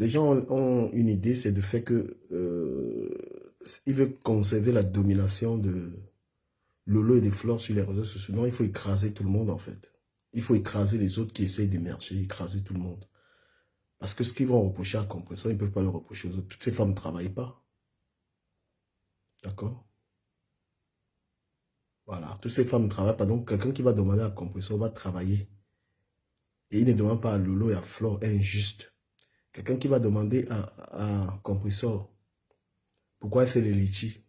les gens ont une idée, c'est de fait que ils veulent conserver la domination de Lolo et de Flore sur les réseaux sociaux. Non, il faut écraser tout le monde en fait. Il faut écraser les autres qui essayent d'émerger, écraser tout le monde. Parce que ce qu'ils vont reprocher à Compressor, ils ne peuvent pas le reprocher aux autres. Toutes ces femmes ne travaillent pas. D'accord? Voilà. Toutes ces femmes ne travaillent pas. Donc, quelqu'un qui va demander à Compressor va travailler. Et il ne demande pas à Lolo et à Flore, est injuste. Quelqu'un qui va demander à Compressor pourquoi elle fait les litchis.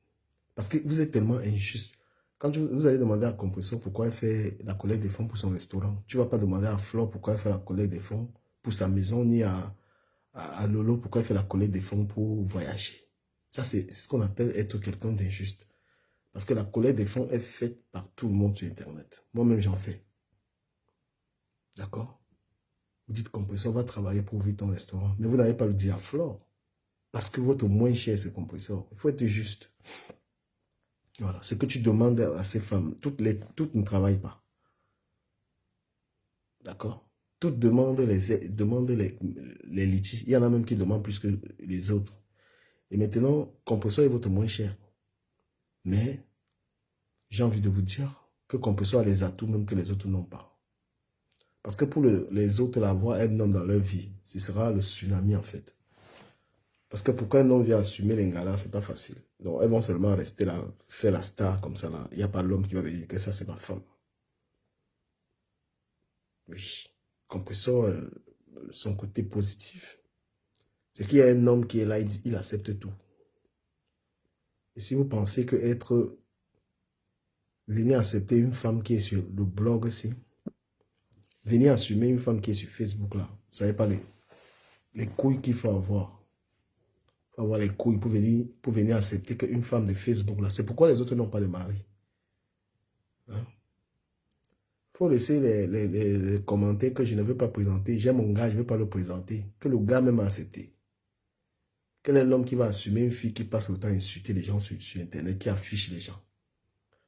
Parce que vous êtes tellement injuste. Quand vous allez demander à Compressor pourquoi elle fait la collecte des fonds pour son restaurant, tu ne vas pas demander à Flore pourquoi elle fait la collecte des fonds pour sa maison, ni à Lolo pourquoi elle fait la collecte des fonds pour voyager. Ça, c'est ce qu'on appelle être quelqu'un d'injuste. Parce que la collecte des fonds est faite par tout le monde sur Internet. Moi-même, j'en fais. D'accord? Vous dites Compressor va travailler pour ouvrir ton restaurant. Mais vous n'allez pas le dire à Flore. Parce que votre moins cher, c'est Compressor. Il faut être juste. Voilà. Ce que tu demandes à ces femmes, toutes ne travaillent pas. D'accord? Toutes demandent les litiges. Il y en a même qui demandent plus que les autres. Et maintenant, Compressor est votre moins cher. Mais, j'ai envie de vous dire que Compressor a les atouts même que les autres n'ont pas. Parce que pour les autres, la voix un homme dans leur vie, ce sera le tsunami en fait. Parce que pourquoi un homme vient assumer les galas, c'est pas facile. Donc, elles vont seulement rester là, faire la star comme ça là. Il n'y a pas l'homme qui va venir que ça, c'est ma femme. Oui. Compressor, son côté positif, c'est qu'il y a un homme qui est là, il accepte tout. Et si vous pensez que venir accepter une femme qui est sur le blog aussi, venir assumer une femme qui est sur Facebook là, vous savez pas les couilles qu'il faut avoir. Il faut avoir les couilles pour venir accepter qu'une femme de Facebook là, c'est pourquoi les autres n'ont pas de mari. Hein? Faut laisser les commentaires que je ne veux pas présenter. J'ai mon gars, je ne veux pas le présenter. Que le gars même a accepté. Quel est l'homme qui va assumer une fille qui passe le temps à insulter les gens sur Internet, qui affiche les gens?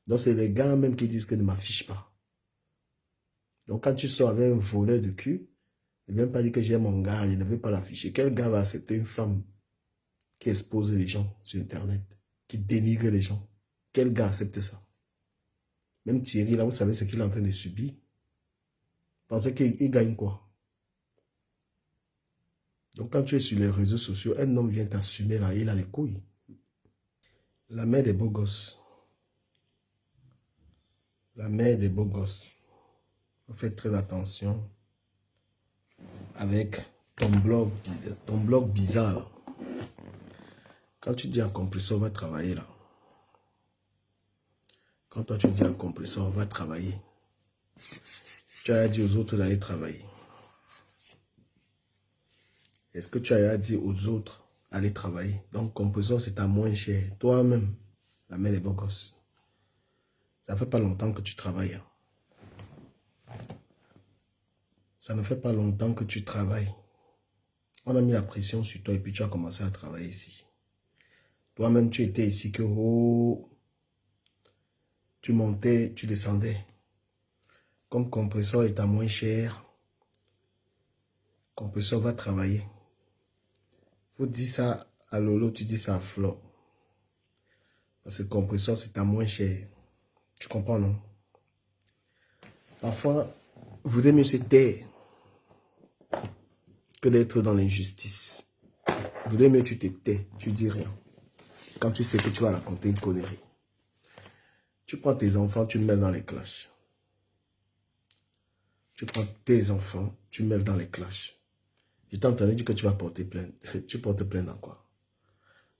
Donc, c'est les gars même qui disent que ne m'affiche pas. Donc, quand tu sors avec un voleur de cul, ne viens pas dire que j'ai mon gars, je ne veux pas l'afficher. Quel gars va accepter une femme qui expose les gens sur Internet, qui dénigre les gens? Quel gars accepte ça? Même Thierry, là, vous savez ce qu'il est en train de subir. Pensez qu'il gagne quoi? Donc, quand tu es sur les réseaux sociaux, un homme vient t'assumer là, il a les couilles. La mère des beaux gosses. La mère des beaux gosses. Faites très attention avec ton blog bizarre là. Quand tu dis à Compressor, va travailler là. Quand toi tu dis à Compressor, va travailler. Tu as dit aux autres d'aller travailler. Est-ce que tu as dit aux autres d'aller travailler? Donc Compressor, c'est à moins cher. Toi-même, la mère des beaux gosses. Ça ne fait pas longtemps que tu travailles. Ça ne fait pas longtemps que tu travailles. On a mis la pression sur toi et puis tu as commencé à travailler ici. Toi-même, tu étais ici que tu montais, tu descendais. Comme Compressor est à moins cher, Compressor va travailler. Faut dire ça à Lolo, tu dis ça à Flo. Parce que Compressor, c'est à moins cher. Tu comprends, non? Parfois, vous voudrez mieux se taire que d'être dans l'injustice. Vous voudrez mieux tu te tais, tu dis rien. Quand tu sais que tu vas raconter une connerie. Tu prends tes enfants, tu mets dans les clashs. Tu prends tes enfants, tu mets dans les clashs. Je t'ai entendu dire que tu vas porter plainte. Tu portes plainte dans quoi?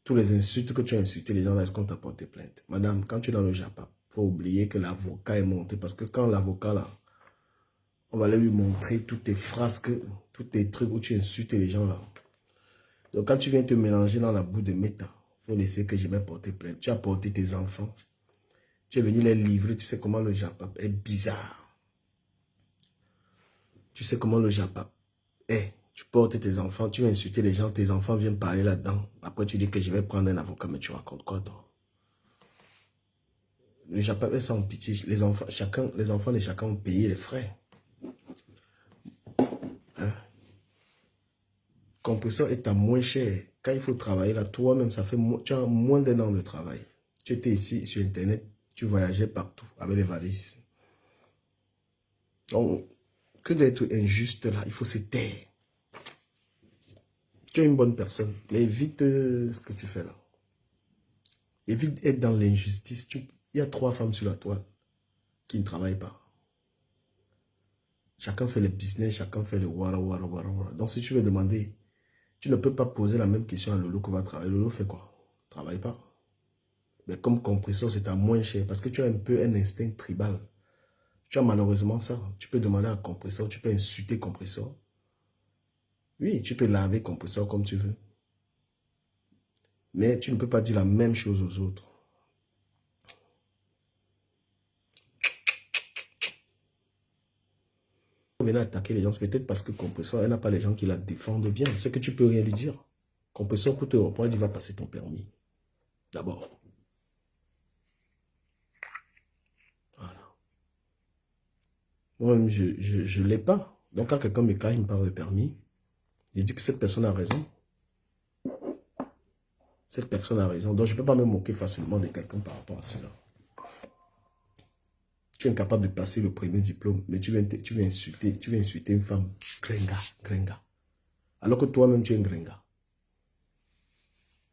Tous les insultes que tu as insultés les gens là, est-ce qu'on t'a porté plainte? Madame, quand tu es dans le Japap, il faut oublier que l'avocat est monté. Parce que quand l'avocat là, on va aller lui montrer toutes tes frasques, tous tes trucs où tu insultes les gens là. Donc quand tu viens te mélanger dans la boue de méta, il faut laisser que je vais porter plainte. Tu as porté tes enfants. Tu es venu les livrer. Tu sais comment le Japap est bizarre. Tu sais comment le Japap est. Tu portes tes enfants, tu vas insulter les gens, tes enfants viennent parler là-dedans. Après, tu dis que je vais prendre un avocat, mais tu racontes quoi, toi? Le Japap est sans pitié. Les enfants de chacun ont payé les frais. Hein? compresseur est à moins cher. Quand il faut travailler là, toi-même, ça fait tu as moins d'un an de travail. Tu étais ici sur Internet, tu voyageais partout avec les valises. Donc, que d'être injuste là, il faut se taire. Tu es une bonne personne, mais évite ce que tu fais là. Évite d'être dans l'injustice. Il y a 3 femmes sur la toile qui ne travaillent pas. Chacun fait le business, chacun fait le wara wara wara wara. Donc si tu veux demander, tu ne peux pas poser la même question à Lolo qui va travailler. Lolo fait quoi? Travaille pas. Mais comme compresseur, c'est à moins cher parce que tu as un peu un instinct tribal. Tu as malheureusement ça. Tu peux demander à compresseur, tu peux insulter compresseur. Oui, tu peux laver compresseur comme tu veux. Mais tu ne peux pas dire la même chose aux autres. Venir attaquer les gens, c'est peut-être parce que compresseur, elle n'a pas les gens qui la défendent bien. C'est que tu peux rien lui dire. Compresseur, pour te reprendre, il va passer ton permis. D'abord. Voilà. Moi-même, je ne l'ai pas. Donc, quand quelqu'un me parle de permis, il dit que cette personne a raison. Cette personne a raison. Donc, je ne peux pas me moquer facilement de quelqu'un par rapport à cela. Tu es incapable de passer le premier diplôme, mais tu veux insulter une femme. Gringa, gringa. Alors que toi-même, tu es un gringa.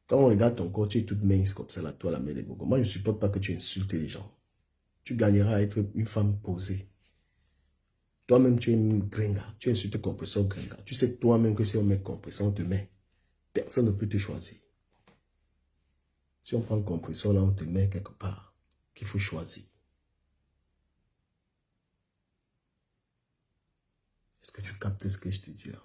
Quand on regarde ton corps, tu es toute mince comme ça, là, toi, la mère des gogos. Moi, je ne supporte pas que tu insultes les gens. Tu gagneras à être une femme posée. Toi-même, tu es une gringa. Tu insultes compresseur gringa. Tu sais toi-même que si on met compresseur, on te met. Personne ne peut te choisir. Si on prend le compresseur, là, on te met quelque part qu'il faut choisir. Est-ce que tu captes ce que je te dis là?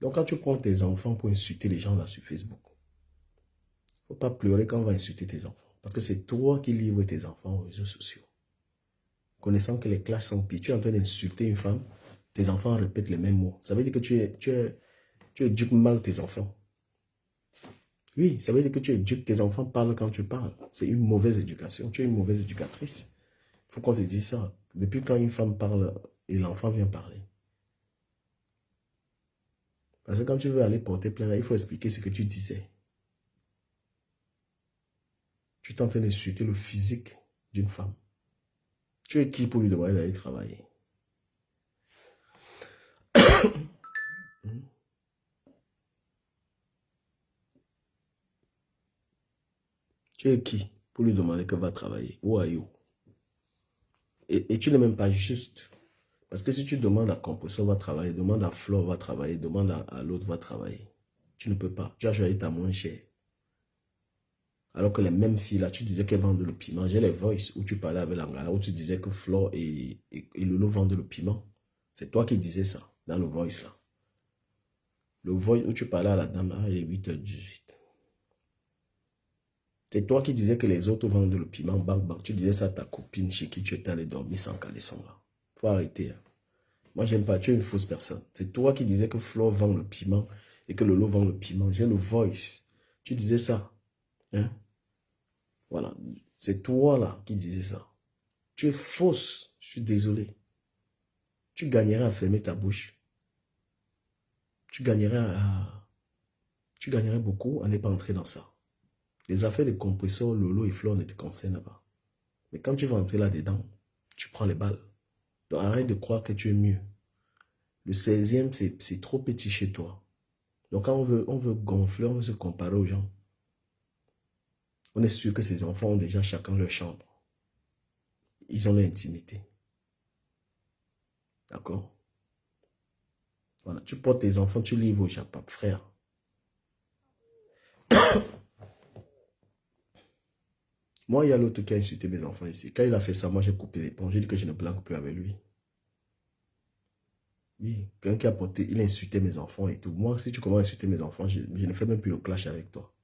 Donc, quand tu prends tes enfants pour insulter les gens là sur Facebook, il ne faut pas pleurer quand on va insulter tes enfants. Parce que c'est toi qui livres tes enfants aux réseaux sociaux. Connaissant que les clashs sont pires, tu es en train d'insulter une femme, tes enfants répètent les mêmes mots. Ça veut dire que tu éduques mal tes enfants. Oui, ça veut dire que tu éduques tes enfants parlent quand tu parles. C'est une mauvaise éducation. Tu es une mauvaise éducatrice. Il faut qu'on te dise ça. Depuis quand une femme parle et l'enfant vient parler. Parce que quand tu veux aller porter plainte, il faut expliquer ce que tu disais. Tu es en train d'insulter le physique d'une femme. Tu es qui pour lui demander d'aller travailler? Tu es qui pour lui demander qu'elle va travailler? Où are you? Et tu n'es même pas juste. Parce que si tu demandes à Compresseur va travailler, demande à Flore va travailler, demande à l'autre va travailler. Tu ne peux pas. Tu as choisi ta moins chère. Alors que les mêmes filles là, tu disais qu'elles vendent le piment. J'ai les voices où tu parlais avec l'Angala, où tu disais que Flore et Lolo vendent le piment. C'est toi qui disais ça dans le voice là. Le voice où tu parlais à la dame là, il est 8h18. C'est toi qui disais que les autres vendent le piment, bang bang. Tu disais ça à ta copine chez qui tu étais allé dormir sans caleçon là. Faut arrêter. Hein. Moi, j'aime pas. Tu es une fausse personne. C'est toi qui disais que Flore vend le piment et que Lolo vend le piment. J'ai le voice. Tu disais ça. Hein? Voilà. C'est toi là qui disais ça. Tu es fausse. Je suis désolé. Tu gagnerais à fermer ta bouche. Tu gagnerais beaucoup à ne pas entrer dans ça. Les affaires de compresseurs, Lolo et Flore ne te concernent pas. Mais quand tu vas entrer là-dedans, tu prends les balles. Donc arrête de croire que tu es mieux. Le 16e, c'est trop petit chez toi. Donc quand on veut gonfler, on veut se comparer aux gens. On est sûr que ces enfants ont déjà chacun leur chambre. Ils ont leur intimité. D'accord? Voilà, tu portes tes enfants, tu livres au Japon, frère. Moi, il y a l'autre qui a insulté mes enfants ici. Quand il a fait ça, moi, j'ai coupé les ponts. J'ai dit que je ne blague plus avec lui. Oui, quelqu'un qui a porté, il a insulté mes enfants et tout. Moi, si tu commences à insulter mes enfants, je ne fais même plus le clash avec toi.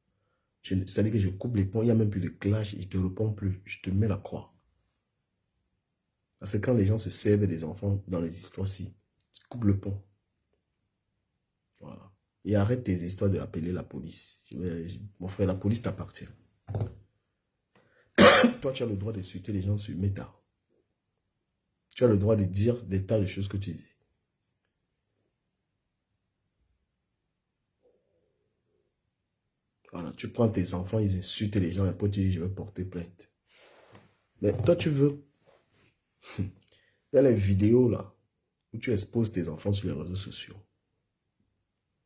C'est-à-dire que je coupe les ponts, il n'y a même plus de clash, je ne te réponds plus. Je te mets la croix. Parce que quand les gens se servent des enfants dans les histoires-ci, tu coupes le pont. Voilà. Et arrête tes histoires d'appeler la police. Mon frère, la police t'appartient. Toi, tu as le droit d'insulter les gens sur Meta. Tu as le droit de dire des tas de choses que tu dis. Voilà, tu prends tes enfants, ils insultent les gens, et après tu dis, je vais porter plainte. Mais toi, tu veux. Il y a les vidéos là, où tu exposes tes enfants sur les réseaux sociaux.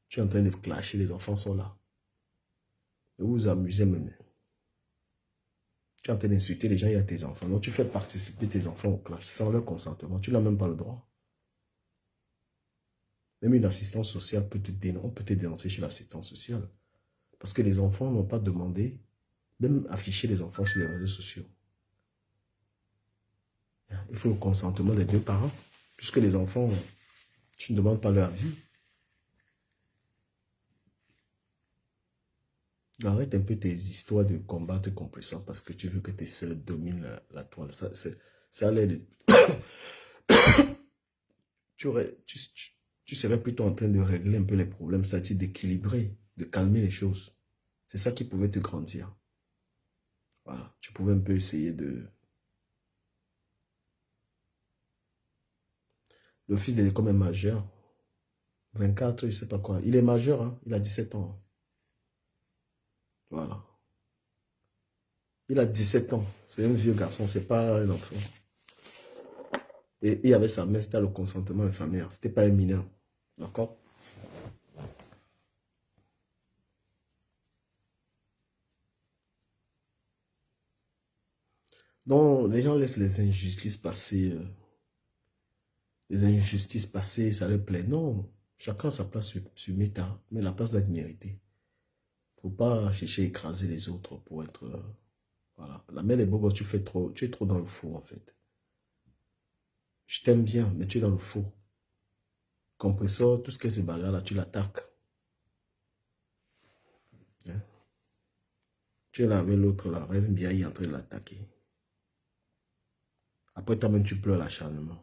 Tu es en train de clasher, les enfants sont là. Et vous vous amusez même. Tu es en train d'insulter les gens, il y a tes enfants. Donc tu fais participer tes enfants au clash sans leur consentement. Tu n'as même pas le droit. Même une assistance sociale peut te dénoncer, on peut te dénoncer chez l'assistance sociale. Parce que les enfants n'ont pas demandé, même afficher les enfants sur les réseaux sociaux. Il faut le consentement des deux parents. Puisque les enfants, tu ne demandes pas leur avis. Arrête un peu tes histoires de combattre compresseur parce que tu veux que tes soeurs dominent la toile. Ça a l'air de... tu serais plutôt en train de régler un peu les problèmes, c'est-à-dire d'équilibrer, de calmer les choses. C'est ça qui pouvait te grandir. Voilà, tu pouvais un peu essayer de... Le fils de l'école est majeur, 24, je sais pas quoi. Il est majeur, hein? Il a 17 ans. Voilà. Il a 17 ans. C'est un vieux garçon, c'est pas un enfant. Et il avait sa mère, c'était le consentement infirmière. C'était pas un mineur. D'accord? Donc, les gens laissent les injustices passer. Les injustices passer, ça leur plaît. Non. Chacun a sa place sur Meta. Mais la place doit être méritée. Faut pas chercher à écraser les autres pour être... voilà. La mère des bobos, tu es trop dans le faux, en fait. Je t'aime bien, mais tu es dans le faux. Compresseur, tout ce que c'est bagarre là, tu l'attaques. Hein. Tu es là avec l'autre là, rêve bien, il est en train de l'attaquer. Après toi-même, tu pleures l'acharnement.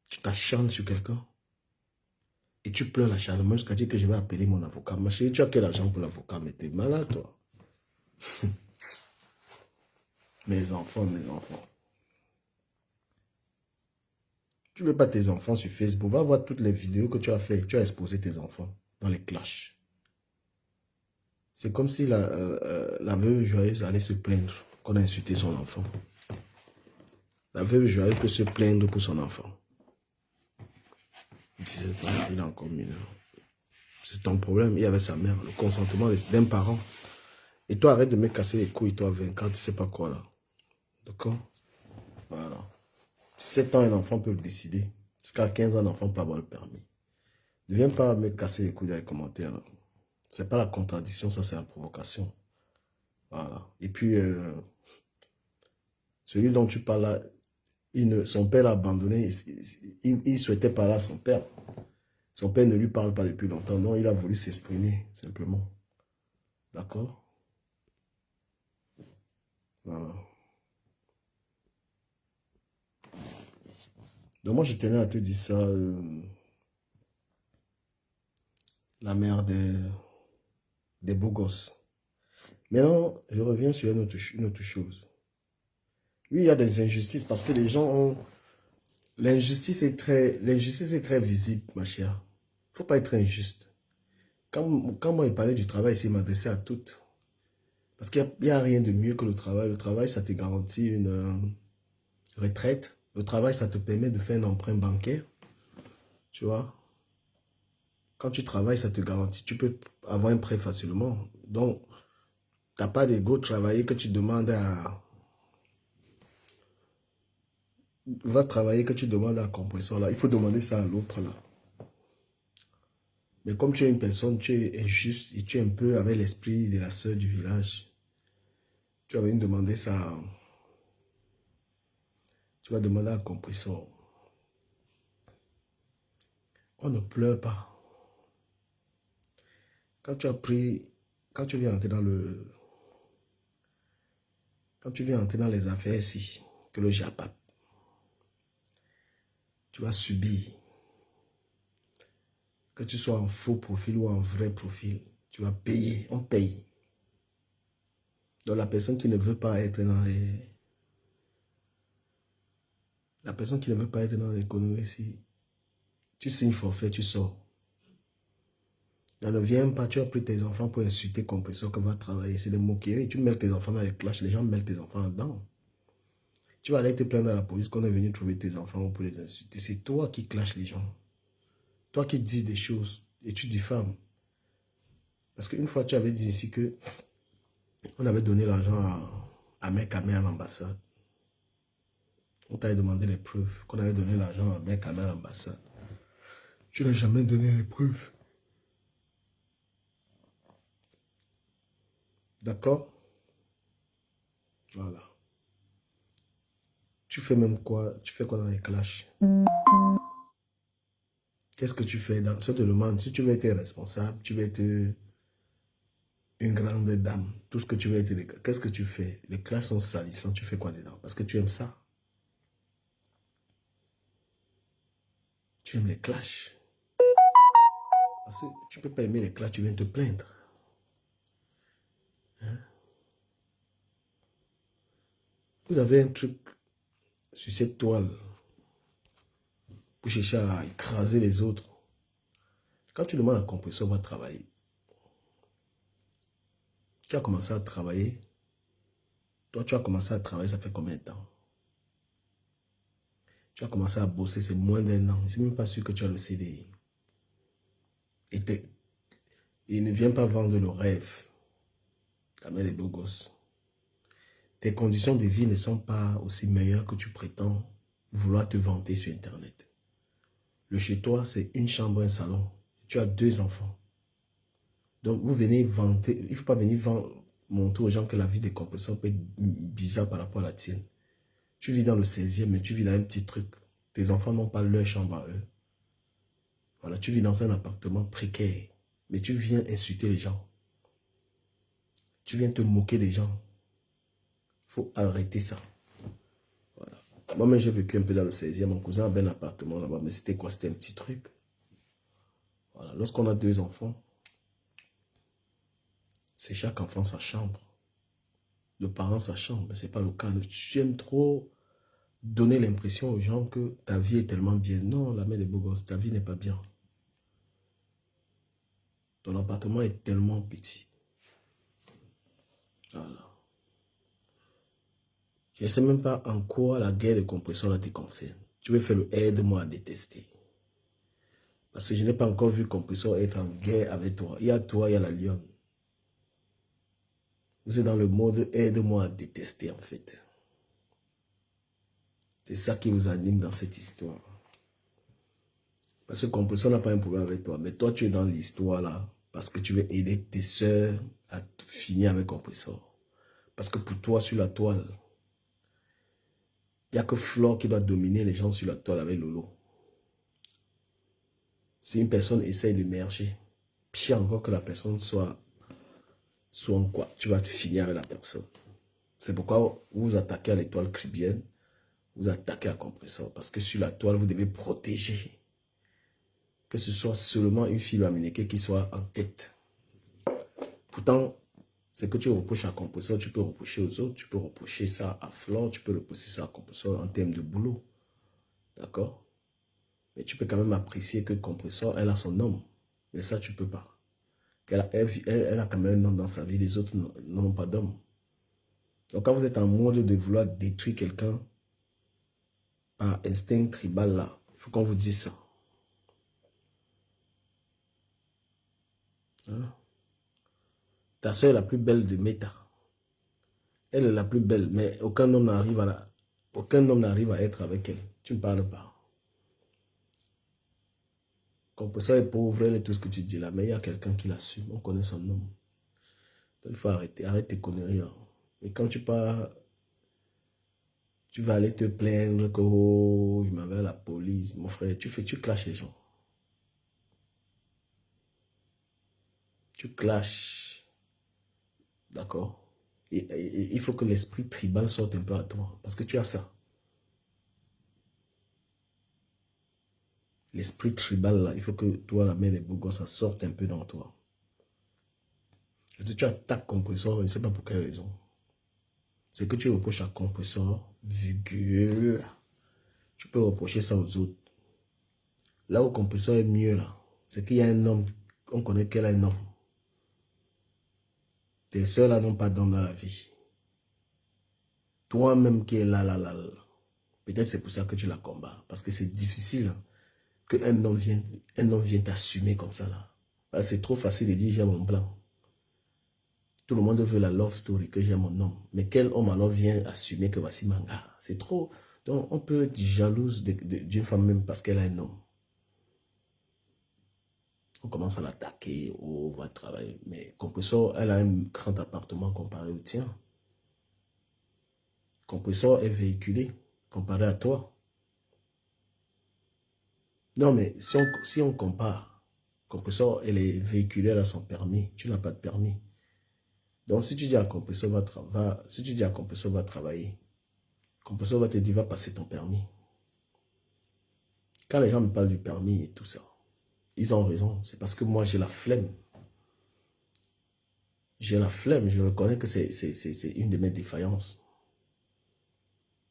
Tu t'acharnes sur quelqu'un et tu pleures l'acharnement jusqu'à dire que je vais appeler mon avocat. Ma chérie, tu as quel argent pour l'avocat? Mais t'es malade, toi. Mes enfants, mes enfants. Tu ne veux pas tes enfants sur Facebook. Va voir toutes les vidéos que tu as fait. Tu as exposé tes enfants dans les clashs. C'est comme si la veuve joyeuse allait se plaindre qu'on a insulté son enfant. La veuve joyeuse peut se plaindre pour son enfant. 17 ans, il est encore mineur. C'est ton problème. Il y avait sa mère, le consentement d'un parent. Et toi, arrête de me casser les couilles, toi, 24, tu sais pas quoi, là. D'accord? Voilà. 7 ans, un enfant peut le décider. Jusqu'à 15 ans, un enfant peut avoir le permis. Ne viens pas me casser les couilles dans les commentaires, là. C'est pas la contradiction, ça, c'est la provocation. Voilà. Et puis, celui dont tu parles là, son père l'a abandonné. Il souhaitait parler à son père. Son père ne lui parle pas depuis longtemps. Donc, il a voulu s'exprimer, simplement. D'accord? Voilà. Donc, moi, je tenais à te dire ça. La mère des beaux gosses. Maintenant, je reviens sur une autre chose. Oui, il y a des injustices parce que les gens ont... l'injustice est très visible, ma chère. Il ne faut pas être injuste. Quand moi, il parlait du travail, il m'adressait à toutes. Parce qu'il n'y a rien de mieux que le travail. Le travail, ça te garantit une retraite. Le travail, ça te permet de faire un emprunt bancaire. Tu vois? Quand tu travailles, ça te garantit. Tu peux avoir un prêt facilement. Donc, tu n'as pas d'ego travailler que tu demandes à... Va travailler que tu demandes à un compresseur là. Il faut demander ça à l'autre là. Mais comme tu es une personne, tu es injuste et tu es un peu avec l'esprit de la sœur du village. Tu vas venir demander ça. Tu vas demander à un compresseur. On ne pleure pas. Quand tu as pris, quand tu viens entrer dans le, quand tu viens entrer dans les affaires ici, que le japap, tu vas subir. Que tu sois en faux profil ou en vrai profil, tu vas payer, on paye. Donc la personne qui ne veut pas être dans les... La personne qui ne veut pas être dans l'économie ici, tu signes forfait, tu sors. Ne viens pas, tu as pris tes enfants pour insulter compresseur qui va travailler. C'est des moqueries. Tu mets tes enfants dans les clashs, les gens mettent tes enfants dedans. Tu vas aller te plaindre à la police qu'on est venu trouver tes enfants pour les insulter. C'est toi qui clashes les gens. Toi qui dis des choses et tu diffames. Parce qu'une fois, tu avais dit ici que on avait donné l'argent à Mekame à l'ambassade. On t'avait demandé les preuves. Qu'on avait donné l'argent à Mekame à l'ambassade. Tu n'as jamais donné les preuves. D'accord? Voilà. Tu fais même quoi? Tu fais quoi dans les clashs? Qu'est-ce que tu fais dans... Ça te demande, si tu veux être responsable, tu veux être une grande dame, tout ce que tu veux être... Qu'est-ce que tu fais? Les clashs sont salissants, tu fais quoi dedans? Parce que tu aimes ça. Tu aimes les clashs. Parce que tu ne peux pas aimer les clashs, tu viens te plaindre. Hein? Vous avez un truc sur cette toile pour chercher à écraser les autres. Quand tu demandes à compresseur, on va travailler. Tu as commencé à travailler. Toi, tu as commencé à travailler, ça fait combien de temps? Tu as commencé à bosser, c'est moins d'1 an. Je ne suis même pas sûr que tu as le CDI. Et ne viens pas vendre le rêve. La mère des beaux gosses. Tes conditions de vie ne sont pas aussi meilleures que tu prétends vouloir te vanter sur Internet. Le chez toi, c'est une chambre, un salon. Tu as 2 enfants. Donc, vous venez vanter. Il ne faut pas venir montrer aux gens que la vie des compresseurs peut être bizarre par rapport à la tienne. Tu vis dans le 16e, mais tu vis dans un petit truc. Tes enfants n'ont pas leur chambre à eux. Voilà, tu vis dans un appartement précaire. Mais tu viens insulter les gens. Tu viens te moquer des gens. Il faut arrêter ça. Voilà. Moi-même, j'ai vécu un peu dans le 16e. Mon cousin avait un appartement là-bas. Mais c'était quoi? C'était un petit truc. Voilà. Lorsqu'on a 2 enfants, c'est chaque enfant sa chambre. Le parent sa chambre. Mais ce n'est pas le cas. Tu aimes trop donner l'impression aux gens que ta vie est tellement bien. Non, la mère des beaux gosses, ta vie n'est pas bien. Ton appartement est tellement petit. Voilà. Je ne sais même pas en quoi la guerre de compression là te concerne. Tu veux faire le aide-moi à détester. Parce que je n'ai pas encore vu compression être en guerre avec toi. Il y a toi, il y a la lionne. Vous êtes dans le mode aide-moi à détester en fait. C'est ça qui vous anime dans cette histoire. Parce que compression n'a pas un problème avec toi. Mais toi, tu es dans l'histoire là. Parce que tu veux aider tes soeurs à finir avec compression. Parce que pour toi, sur la toile, il n'y a que Flore qui doit dominer les gens sur la toile avec Lolo. Si une personne essaye d'émerger, pire encore que la personne soit en quoi, tu vas finir avec la personne. C'est pourquoi vous vous attaquez à l'étoile caribéenne, vous attaquez à compresseur. Parce que sur la toile, vous devez protéger. Que ce soit seulement une fille américaine qui soit en tête. Pourtant, c'est que tu reproches à compresseur, tu peux reprocher aux autres, tu peux reprocher ça à Flore, tu peux reprocher ça à compresseur en termes de boulot. D'accord? Mais tu peux quand même apprécier que compresseur, elle a son homme. Mais ça, tu peux pas. Elle a quand même un homme dans sa vie, les autres n'ont pas d'homme. Donc quand vous êtes en mode de vouloir détruire quelqu'un par instinct tribal là, il faut qu'on vous dise ça. Hein? Ta soeur est la plus belle de Meta. Elle est la plus belle, mais aucun homme n'arrive à être avec elle. Tu ne parles pas. Compresseur est pauvre, elle est tout ce que tu dis là, mais il y a quelqu'un qui l'assume, on connaît son nom. Donc, il faut arrêter, arrête tes conneries. Hein. Et quand tu pars, tu vas aller te plaindre que oh, je m'avais à la police, mon frère, tu clashes les gens. Tu clashes. D'accord? Et il faut que l'esprit tribal sorte un peu à toi, parce que tu as ça. L'esprit tribal, là, il faut que toi, la mère des beaux gosses, ça sorte un peu dans toi. Parce que tu attaques compresseur, je ne sais pas pour quelle raison. C'est que tu reproches à compresseur, virgule. Tu peux reprocher ça aux autres. Là où compresseur est mieux, là, c'est qu'il y a un homme, on connaît qu'elle a un homme. Tes soeurs là n'ont pas d'homme dans la vie. Toi-même qui es là. Peut-être c'est pour ça que tu la combats. Parce que c'est difficile qu'un homme vienne t'assumer comme ça là. C'est trop facile de dire j'ai mon blanc. Tout le monde veut la love story que j'ai mon homme. Mais quel homme alors vient assumer que voici mon gars? C'est trop. Donc on peut être jalouse d'une femme même parce qu'elle a un homme. On commence à l'attaquer, on va travailler. Mais Compressor, elle a un grand appartement comparé au tien. Compressor est véhiculé comparé à toi. Non, mais si on compare, Compressor, elle est véhiculée, elle a son permis. Tu n'as pas de permis. Donc, si tu dis à Compressor, si tu dis à Compressor, va travailler, Compressor va te dire, va passer ton permis. Quand les gens me parlent du permis et tout ça, ils ont raison. C'est parce que moi, j'ai la flemme. J'ai la flemme. Je reconnais que c'est une de mes défaillances.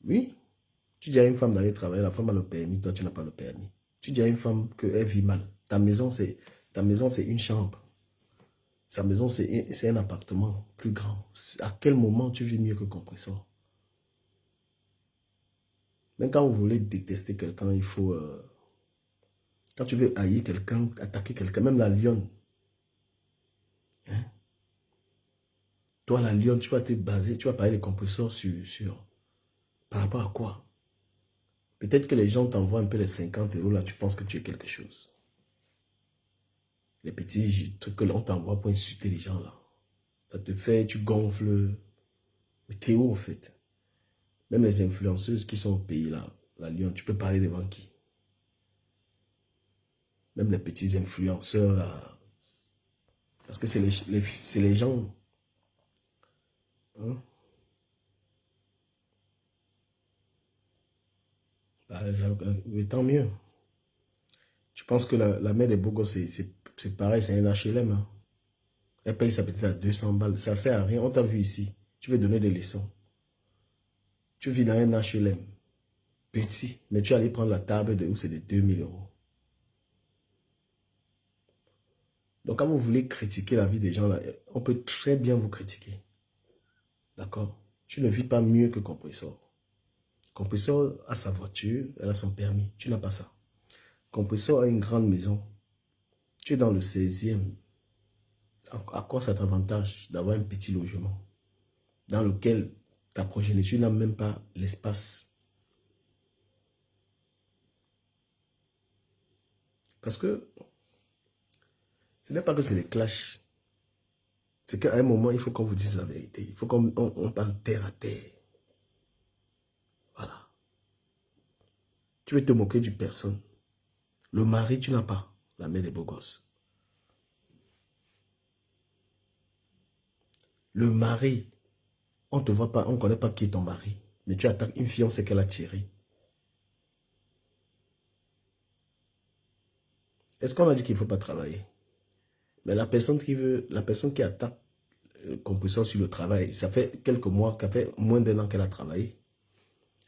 Oui. Tu dis à une femme d'aller travailler, la femme a le permis, toi, tu n'as pas le permis. Tu dis à une femme qu'elle vit mal. Ta maison, c'est une chambre. Sa maison, c'est un appartement plus grand. À quel moment tu vis mieux que Compressor? Même quand vous voulez détester quelqu'un, il faut... quand tu veux haïr quelqu'un, attaquer quelqu'un, même la lionne. Hein? Toi, la lionne, tu vas te baser, tu vas parler de Compressor par rapport à quoi? Peut-être que les gens t'envoient un peu les 50 € là, tu penses que tu es quelque chose. Les petits trucs que l'on t'envoie pour insulter les gens là. Ça te fait, tu gonfles. Mais t'es où en fait? Même les influenceuses qui sont au pays là, la lionne, tu peux parler devant qui? Même les petits influenceurs là. Parce que c'est les gens. Hein? Mais tant mieux. Tu penses que la mère des beaux gosses, c'est pareil, c'est un HLM. Hein? Elle paye sa petite à 200 balles. Ça sert à rien. On t'a vu ici. Tu veux donner des leçons. Tu vis dans un HLM. Petit. Mais tu allais prendre la table de où c'est de 2000 €. Donc quand vous voulez critiquer la vie des gens, là, on peut très bien vous critiquer. D'accord? Tu ne vis pas mieux que Compressor. Compressor a sa voiture, elle a son permis. Tu n'as pas ça. Compressor a une grande maison. Tu es dans le 16e. À quoi ça t'avantage d'avoir un petit logement dans lequel ta progéniture n'a même pas l'espace? Parce que ce n'est pas que c'est des clashs. C'est qu'à un moment, il faut qu'on vous dise la vérité. Il faut qu'on parle terre à terre. Voilà. Tu veux te moquer d'une personne. Le mari, tu n'as pas. La mère des beaux gosses. Le mari, on ne te voit pas, on ne connaît pas qui est ton mari. Mais tu attaques une fille, on sait qu'elle a tiré. Est-ce qu'on a dit qu'il ne faut pas travailler? Mais la personne qui attaque Compressor sur le travail, ça fait quelques mois, ça fait moins d'un an qu'elle a travaillé.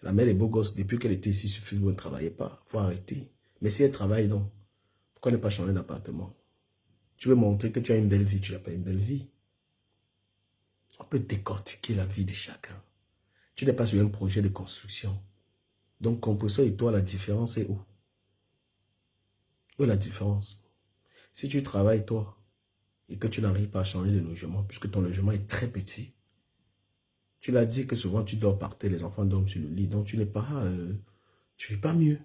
La mère des beaux gosses, depuis qu'elle était ici sur Facebook, elle ne travaillait pas. Il faut arrêter. Mais si elle travaille donc, pourquoi ne pas changer d'appartement? Tu veux montrer que tu as une belle vie, tu n'as pas une belle vie. On peut décortiquer la vie de chacun. Tu n'es pas sur un projet de construction. Donc, Compressor et toi, la différence est où? Où est la différence? Si tu travailles, toi, et que tu n'arrives pas à changer de logement, puisque ton logement est très petit, tu l'as dit que souvent tu dors par terre, les enfants dorment sur le lit, donc tu n'es pas, tu vis pas mieux.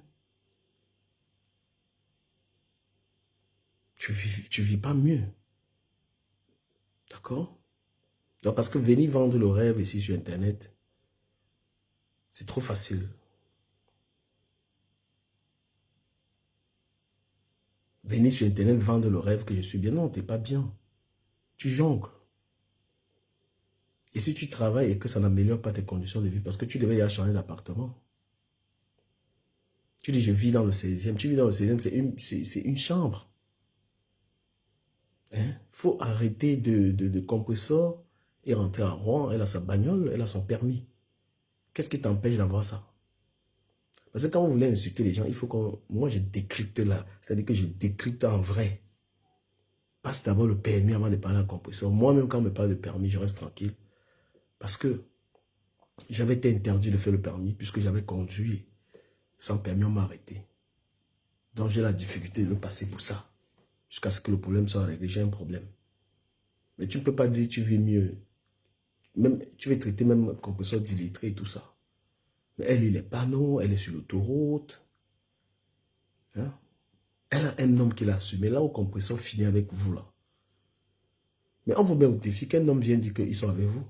Tu vis pas mieux. D'accord? Donc parce que venir vendre le rêve ici sur Internet, c'est trop facile. Venir sur Internet vendre le rêve que je suis bien, non, t'es pas bien. Tu jongles. Et si tu travailles et que ça n'améliore pas tes conditions de vie, parce que tu devais y aller changer d'appartement. Tu dis, je vis dans le 16e. Tu vis dans le 16e, c'est une chambre. Hein? Faut arrêter de Compressor et rentrer à Rouen. Elle a sa bagnole, elle a son permis. Qu'est-ce qui t'empêche d'avoir ça? Parce que quand vous voulez insulter les gens, il faut qu'on... Moi, je décrypte là. C'est-à-dire que je décrypte en vrai. passe d'abord le permis avant de parler à la compresseur. Moi-même, quand on me parle de permis, je reste tranquille. Parce que j'avais été interdit de faire le permis puisque j'avais conduit sans permis, on m'a arrêté. Donc j'ai la difficulté de le passer pour ça. Jusqu'à ce que le problème soit réglé, j'ai un problème. Mais tu ne peux pas dire que tu vis mieux. Même, tu veux traiter même compresseur d'illettré et tout ça. Mais elle, il est panneaux, elle est sur l'autoroute. Hein? Elle a un homme qui l'a assumé. Là où compresseur finit avec vous là. Mais on vous met au défi qu'un homme vient dire qu'ils sont avec vous.